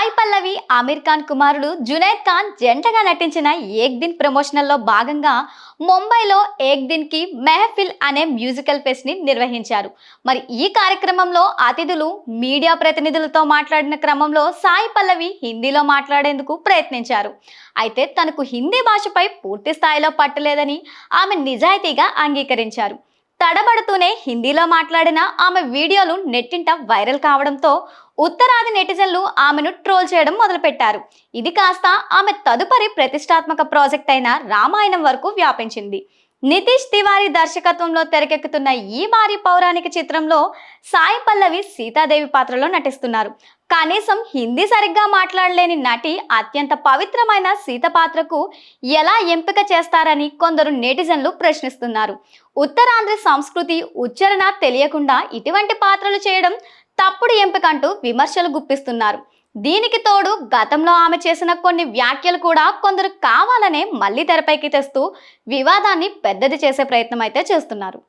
సాయి పల్లవి ఆమిర్ ఖాన్ కుమారుడు జునైద్ ఖాన్ జంటగా నటించిన ఏక్ దిన్ ప్రమోషనల్లో భాగంగా ముంబైలో ఏక్ దిన్ కి మెహఫిల్ అనే మ్యూజికల్ ఫెస్ట్ ని నిర్వహించారు. మరి ఈ కార్యక్రమంలో అతిథులు మీడియా ప్రతినిధులతో మాట్లాడిన క్రమంలో సాయి పల్లవి హిందీలో మాట్లాడేందుకు ప్రయత్నించారు. అయితే తనకు హిందీ భాషపై పూర్తి స్థాయిలో పట్టలేదని ఆమె నిజాయితీగా అంగీకరించారు. తడబడుతూనే హిందీలో మాట్లాడిన ఆమె వీడియోలు నెట్టింట వైరల్ కావడంతో ఉత్తరాది నెటిజన్లు ఆమెను ట్రోల్ చేయడం మొదలుపెట్టారు. ఇది కాస్త ఆమె తదుపరి ప్రతిష్టాత్మక ప్రాజెక్ట్ అయిన రామాయణం వరకు వ్యాపించింది. నితీష్ తివారీ దర్శకత్వంలో తెరకెక్కుతున్న ఈ భారీ పౌరాణిక చిత్రంలో సాయి పల్లవి సీతాదేవి పాత్రలో నటిస్తున్నారు. కనీసం హిందీ సరిగ్గా మాట్లాడలేని నటి అత్యంత పవిత్రమైన సీత పాత్రకు ఎలా ఎంపిక చేస్తారని కొందరు నెటిజన్లు ప్రశ్నిస్తున్నారు. ఉత్తరాంధ్ర సంస్కృతి ఉచ్చారణ తెలియకుండా ఇటువంటి పాత్రలు చేయడం తప్పుడు ఎంపికంటూ విమర్శలు గుప్పిస్తున్నారు. దీనికి తోడు గతంలో ఆమె చేసిన కొన్ని వ్యాఖ్యలు కూడా కొందరు కావాలనే మళ్ళీ తెరపైకి తెస్తూ వివాదాన్ని పెద్దది చేసే ప్రయత్నం అయితే చేస్తున్నారు.